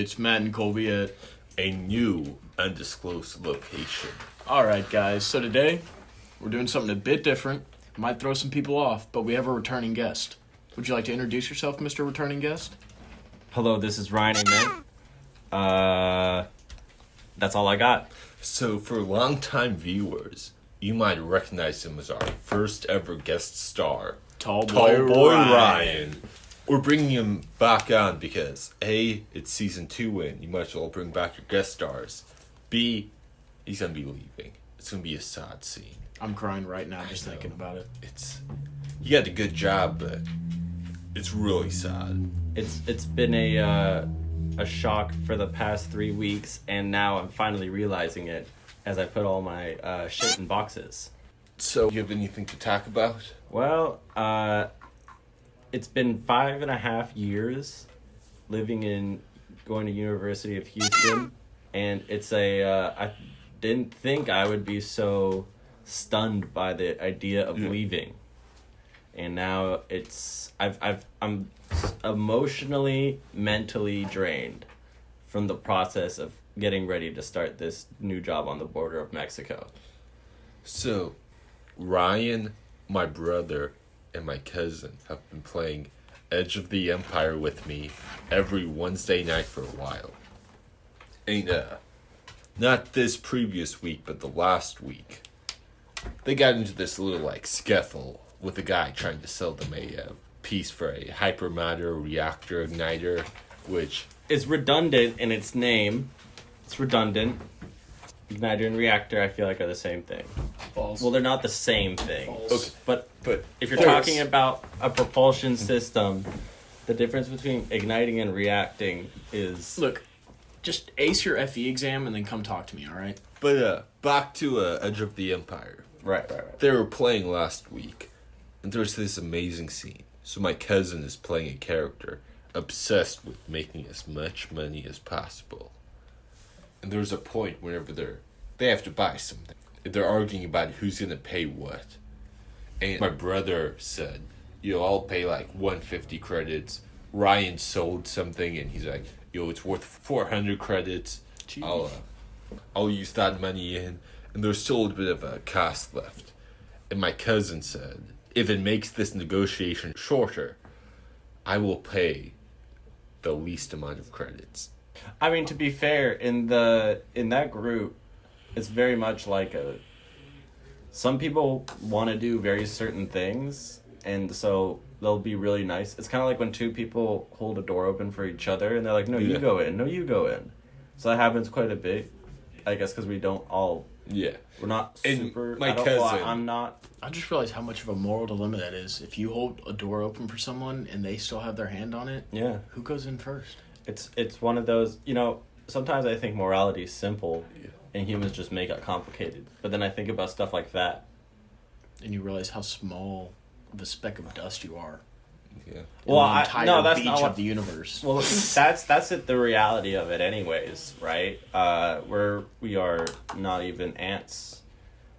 It's Matt and Colby at a new undisclosed location. Alright guys, so today we're doing something a bit different. Might throw some people off, but we have a returning guest. Would you like to introduce yourself, Mr. Returning Guest? Hello, this is Ryan Amen. That's all I got. So for longtime viewers, you might recognize him as our first ever guest star, Tall Boy Ryan. We're bringing him back on because A, it's season 2 in, you might as well bring back your guest stars. B, he's gonna be leaving. It's gonna be a sad scene. I'm crying right now just thinking about it. You got a good job, but it's really sad. It's been a shock for the past 3 weeks, and now I'm finally realizing it as I put all my shit in boxes. So, you have anything to talk about? Well, it's been 5.5 years going to University of Houston, and it's I didn't think I would be so stunned by the idea of leaving. And now I'm emotionally, mentally drained from the process of getting ready to start this new job on the border of Mexico. So, Ryan, my brother, and my cousin have been playing Edge of the Empire with me every Wednesday night for a while. And, not this previous week, but the last week, they got into this little, scuffle with a guy trying to sell them a piece for a hypermatter reactor igniter, which is redundant in its name. It's redundant. Igniter and reactor, I feel like, are the same thing. False. Well, they're not the same thing. False. Okay. But if you're false. talking about a propulsion system, the difference between igniting and reacting is... Look, just ace your FE exam and then come talk to me, alright? But, back to Edge of the Empire. Right. They were playing last week, and there's this amazing scene. So my cousin is playing a character obsessed with making as much money as possible. And there's a point whenever they have to buy something. They're arguing about who's going to pay what. And my brother said, I'll pay 150 credits. Ryan sold something and he's like, it's worth 400 credits. Jeez. I'll use that money in. And there's still a bit of a cost left. And my cousin said, if it makes this negotiation shorter, I will pay the least amount of credits. I mean, to be fair, in that group, it's very much like some people want to do very certain things, and so they'll be really nice. It's kind of like when two people hold a door open for each other, and they're like, no, you go in, no, you go in. So that happens quite a bit, I guess, because we don't all... Yeah. We're not super... And my cousin... I'm not... I just realized how much of a moral dilemma that is. If you hold a door open for someone and they still have their hand on it, Yeah. who goes in first? It's one of those, sometimes I think morality is simple and humans just make it complicated. But then I think about stuff like that. And you realize how small of a speck of dust you are. Yeah. Well, the entire that's beach not what, of the universe. Well, that's it, the reality of it anyways, right? We are not even ants.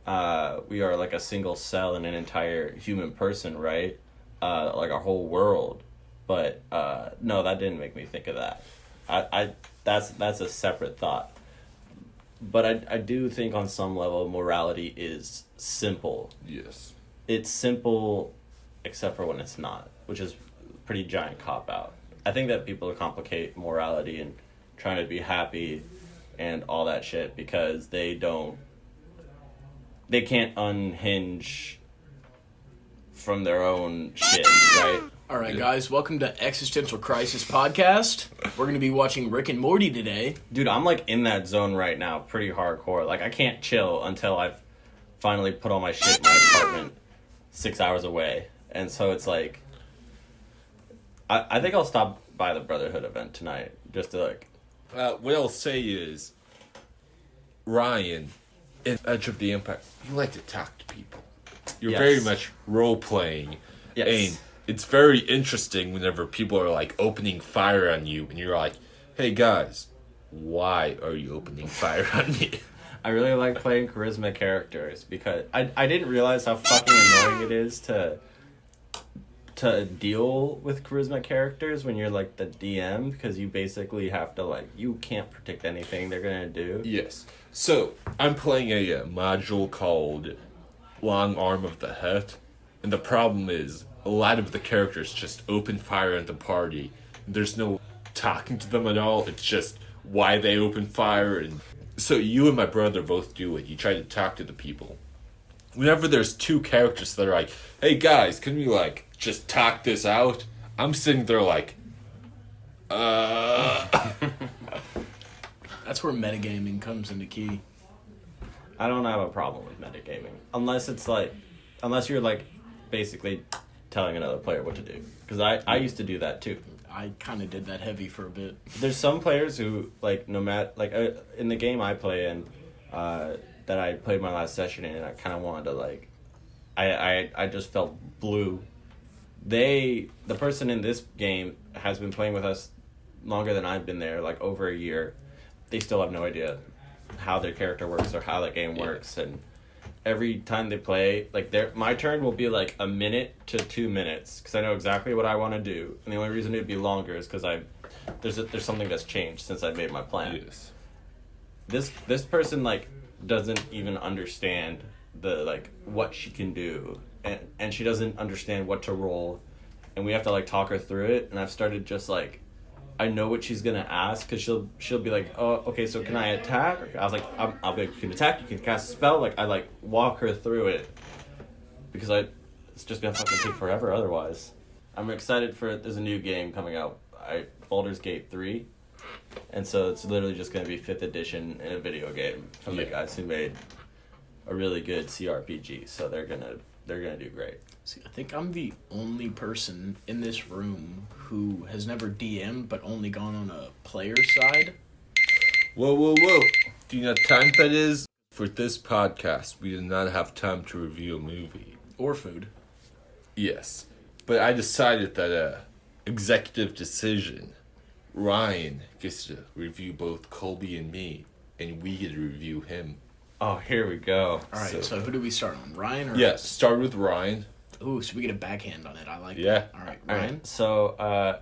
We are like a single cell in an entire human person, right? Like our whole world. But no, that didn't make me think of that. That's a separate thought. But I do think on some level morality is simple. Yes. It's simple except for when it's not, which is a pretty giant cop-out. I think that people complicate morality and trying to be happy and all that shit because they can't unhinge from their own shit, right? All right, guys, welcome to Existential Crisis Podcast. We're going to be watching Rick and Morty today. Dude, I'm in that zone right now, pretty hardcore. I can't chill until I've finally put all my shit in my apartment 6 hours away. And so it's I think I'll stop by the Brotherhood event tonight, just to what I'll say is, Ryan, in Edge of the Empire, you like to talk to people. You're Yes. very much role-playing. Yes. And it's very interesting whenever people are, opening fire on you, and you're like, hey, guys, why are you opening fire on me? I really like playing charisma characters because I didn't realize how fucking annoying it is to to deal with charisma characters when you're like the DM, because you basically have to like, you can't predict anything they're gonna do. Yes. So I'm playing a module called Long Arm of the Hut, and the problem is a lot of the characters just open fire at the party. There's no talking to them at all. It's just why they open fire, and so you and my brother both do it. You try to talk to the people. Whenever there's two characters that are like, "Hey guys, can we like just talk this out?" I'm sitting there like, That's where metagaming comes into key. I don't have a problem with metagaming. Unless you're like basically telling another player what to do. Because I used to do that too. I kind of did that heavy for a bit. There's some players who, like, no matter, like, in the game I play in, that I played my last session in, I kind of wanted to, like, I just felt blue. The person in this game has been playing with us longer than I've been there, like, over a year. They still have no idea how their character works or how the game works, and every time they play, like, my turn will be like a minute to 2 minutes because I know exactly what I want to do, and the only reason it'd be longer is because there's something that's changed since I made my plan. yes. This person like doesn't even understand the like what she can do, and she doesn't understand what to roll, and we have to like talk her through it. And I've started just like, I know what she's gonna ask because she'll be like, oh, okay, so can I attack? I was like, I'll be like, you can attack, you can cast a spell. Like I like walk her through it because it's just gonna fucking take forever otherwise. I'm excited there's a new game coming out, Baldur's Gate 3, and so it's literally just gonna be 5th edition in a video game from the guys who made a really good CRPG. So they're gonna do great. See, I think I'm the only person in this room who has never DM'd but only gone on a player side. Whoa. Do you know what time that is? For this podcast, we did not have time to review a movie. Or food. Yes. But I decided that executive decision, Ryan gets to review both Colby and me, and we get to review him. Oh, here we go. All right, so who do we start on? Ryan or? Yes, start with Ryan. Ooh, so we get a backhand on it. I like Yeah. that. All right, Ryan. All right, so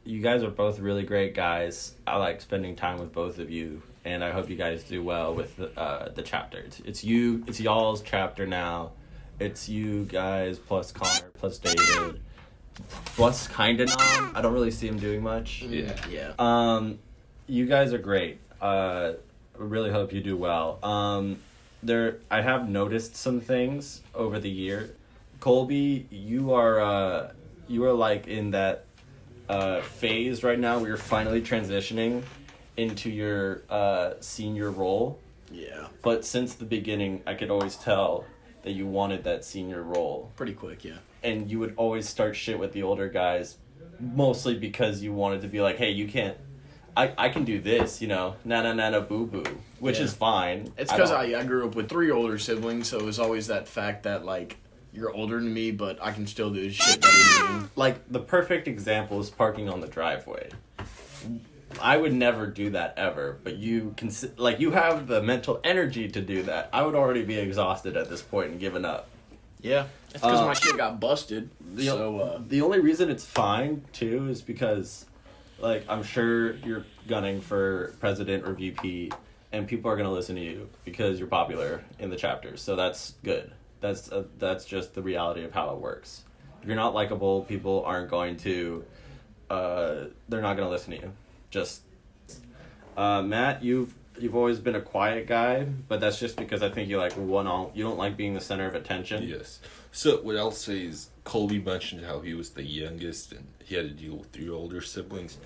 you guys are both really great guys. I like spending time with both of you, and I hope you guys do well with the chapter. It's y'all's chapter now. It's you guys plus Connor plus David plus kinda Nom. I don't really see him doing much. Yeah. You guys are great. I really hope you do well. I have noticed some things over the year. Colby, you are like in that phase right now where you're finally transitioning into your senior role. Yeah. But since the beginning, I could always tell that you wanted that senior role. Pretty quick, yeah. And you would always start shit with the older guys, mostly because you wanted to be like, hey, you can't, I can do this, you know, na boo boo, which is fine. It's because I grew up with 3 older siblings, so it was always that fact that, like, you're older than me, but I can still do shit better than you. Like, the perfect example is parking on the driveway. I would never do that ever, but you can, like, you have the mental energy to do that. I would already be exhausted at this point and given up. Yeah. It's because my shit got busted. The only reason it's fine, too, is because, like, I'm sure you're gunning for president or VP, and people are going to listen to you because you're popular in the chapters, so that's good. That's just the reality of how it works. If you're not likable, people aren't going to, they're not going to listen to you. Just, Matt, you've always been a quiet guy, but that's just because I think you don't like being the center of attention. Yes. So what I'll say is Colby mentioned how he was the youngest and he had to deal with 3 older siblings.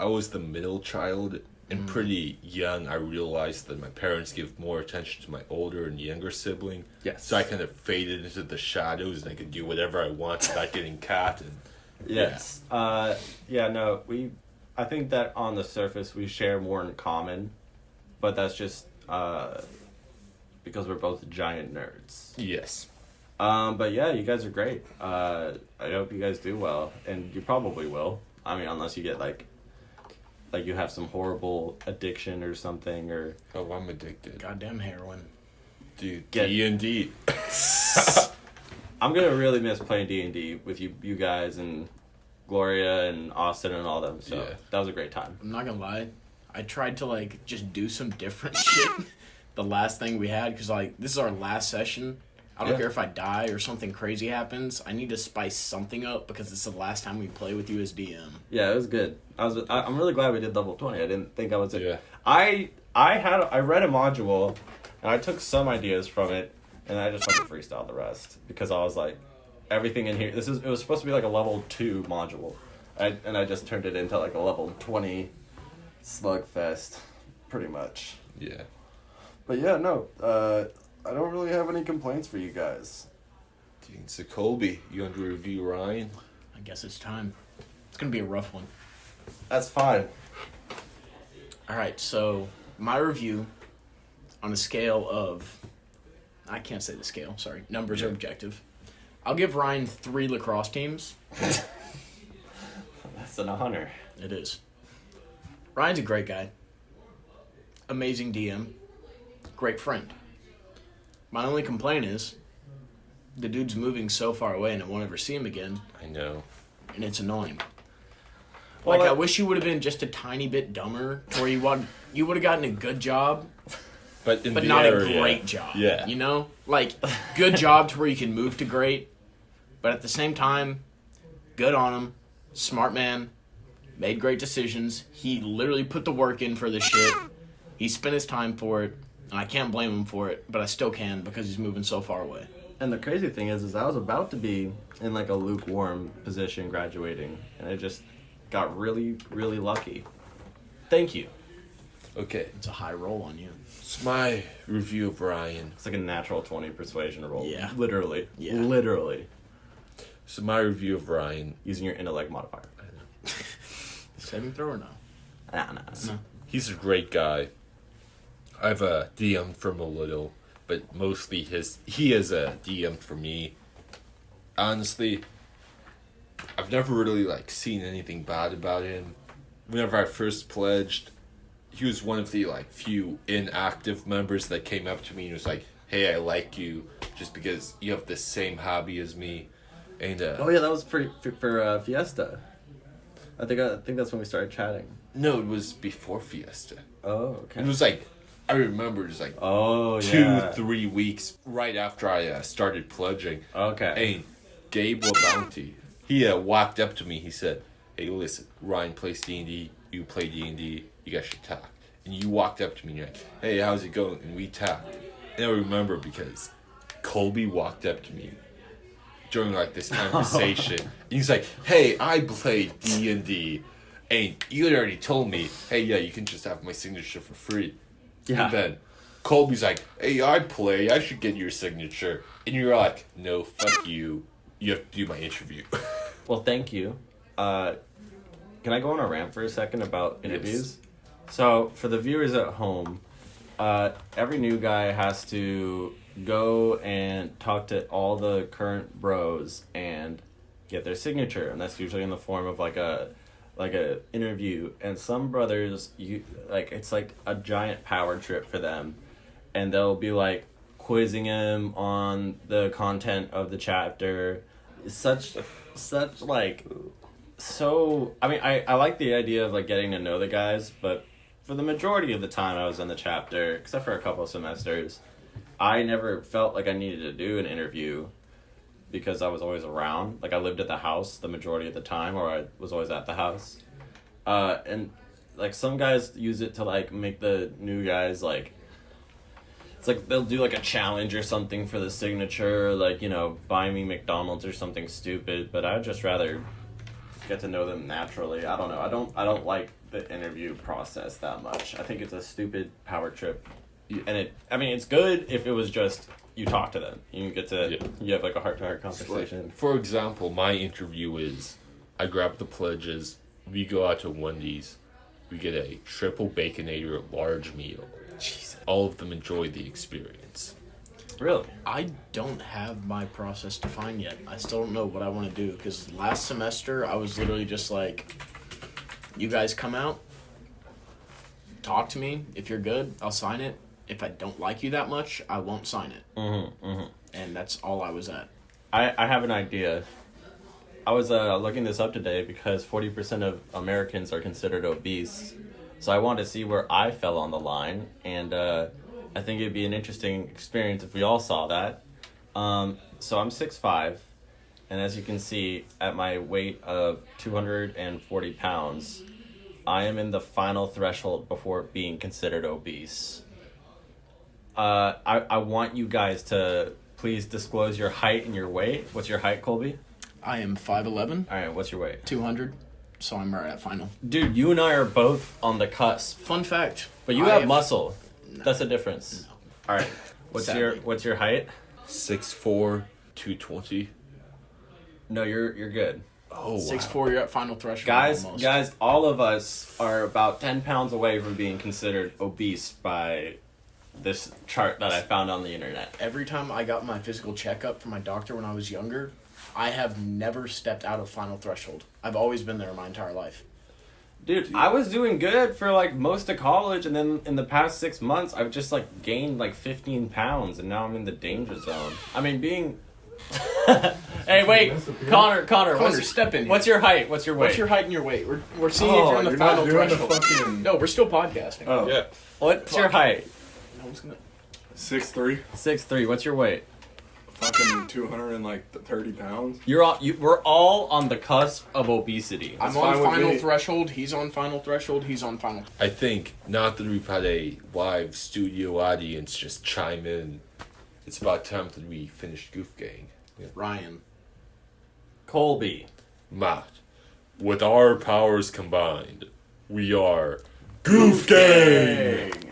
I was the middle child, and pretty young I realized that my parents give more attention to my older and younger sibling. Yes. So I kind of faded into the shadows and I could do whatever I want without getting caught. And Yes. I think that on the surface we share more in common, but that's just because we're both giant nerds. yes. But yeah, you guys are great. I hope you guys do well, and you probably will. I mean, unless you get like you have some horrible addiction or something, or Oh, I'm addicted. Goddamn heroin. Dude, Get- D&D. I'm gonna really miss playing D&D with you guys and Gloria and Austin and all them. So Yeah. that was a great time. I'm not gonna lie. I tried to like just do some different shit. The last thing we had, because like this is our last session. I don't Yeah. care if I die or something crazy happens. I need to spice something up because it's the last time we play with you as DM. Yeah, it was good. I'm really glad we did level 20. I didn't think I was. Yeah. I read a module, and I took some ideas from it, and I just fucking freestyled the rest because I was like, everything in here. It was supposed to be like a level 2 module, and I just turned it into like a level 20 slugfest, pretty much. Yeah. But yeah, no, I don't really have any complaints for you guys. So Colby, you want to review Ryan? I guess it's time. It's gonna be a rough one. That's fine. All right, so my review on a scale of, I can't say the scale. Sorry, numbers are objective. I'll give Ryan 3 lacrosse teams. That's an honor. It is. Ryan's a great guy. Amazing DM. Great friend. My only complaint is the dude's moving so far away and I won't ever see him again, I know. and it's annoying. Well, I wish you would have been just a tiny bit dumber, or you would have gotten a good job, But but not a great job. Yeah. You know? Like, good job to where you can move to great, but at the same time, good on him. Smart man. Made great decisions. He literally put the work in for this shit. He spent his time for it, and I can't blame him for it, but I still can because he's moving so far away. And the crazy thing is I was about to be in like a lukewarm position graduating, and I just got really, really lucky. Thank you. Okay. It's a high roll on you. It's my review of Ryan. It's like a natural 20 persuasion roll. Yeah. Literally. Yeah. Literally. So my review of Ryan. Using your intellect modifier. Saving throw or no? Nah. No. He's a great guy. I've DM'd from a little, but mostly he is a DM for me. Honestly, I've never really like seen anything bad about him. Whenever I first pledged, he was one of the like few inactive members that came up to me and was like, "Hey, I like you just because you have the same hobby as me." And Oh yeah, that was for Fiesta. I think that's when we started chatting. no, it was before Fiesta. Oh, okay. It was like I remember just like Oh, yeah. 2-3 weeks right after I started pledging. Okay. And Gabe LaBounty, he walked up to me. He said, "Hey, listen, Ryan plays D&D. You play D&D. You guys should talk." And you walked up to me and you're like, "Hey, how's it going?" And we talked. And I remember because Colby walked up to me during like this conversation. And he's like, "Hey, I play D&D. And you had already told me, hey, yeah, you can just have my signature for free." Yeah. And then Colby's like, "Hey, I play. I should get your signature." And you're like, "No, fuck you. You have to do my interview." Well, thank you. Can I go on a rant for a second about interviews? Yes. So, for the viewers at home, every new guy has to go and talk to all the current bros and get their signature, and that's usually in the form of like a interview. And some brothers, it's like a giant power trip for them, and they'll be like quizzing him on the content of the chapter. Such like, so I mean, I like the idea of like getting to know the guys, but for the majority of the time I was in the chapter, except for a couple of semesters, I never felt like I needed to do an interview because I was always around. Like, I lived at the house the majority of the time, or I was always at the house. And like some guys use it to like make the new guys like, it's like they'll do like a challenge or something for the signature, like, you know, buy me McDonald's or something stupid. But I'd just rather get to know them naturally. I don't know. I don't like the interview process that much. I think it's a stupid power trip. And it's good if it was just you talk to them. You get to you have like a heart-to-heart conversation. Like, for example, my interview is I grab the pledges, we go out to Wendy's, we get a triple baconator large meal. Jesus. All of them enjoy the experience. Really? I don't have my process defined yet. I still don't know what I want to do, because last semester I was literally just like, you guys come out, talk to me. If you're good, I'll sign it. If I don't like you that much, I won't sign it. Mm-hmm, mm-hmm. And that's all I was at. I have an idea. I was looking this up today because 40% of Americans are considered obese. So I wanted to see where I fell on the line, and I think it'd be an interesting experience if we all saw that. So I'm 6'5", and as you can see, at my weight of 240 pounds, I am in the final threshold before being considered obese. I want you guys to please disclose your height and your weight. What's your height, Colby? I am 5'11", All right, what's your weight? 200, so I'm right at final. Dude, you and I are both on the cusp, Fun fact. but you have muscle. That's the difference. All right, Sadly. what's your height? 6'4", 220. No, you're good. Oh, wow. 6'4", you're at final threshold. Almost. Guys, all of us are about 10 pounds away from being considered obese by this chart that I found on the internet. Every time I got my physical checkup from my doctor when I was younger, I have never stepped out of final threshold. I've always been there my entire life. Dude, I was doing good for like most of college, and then in the past 6 months, I've just like gained like 15 pounds, and now I'm in the danger zone. I mean, being. Hey, wait, Connor, Step in here. What's your height? What's your weight? What's your height and your weight? We're seeing if you're on the you're final not doing the threshold. fucking- No, we're still podcasting. Oh. Yeah. What's your height? No one's gonna... 6'3", 6'3". What's your weight? fucking 230 pounds. We're all on the cusp of obesity. I'm fine on with final me. threshold. He's on final threshold. He's on final. I think, not that we've had a live studio audience just chime in, it's about time that we finish Goof Gang. Yeah. Ryan. Colby. Matt, with our powers combined, we are Goof Gang!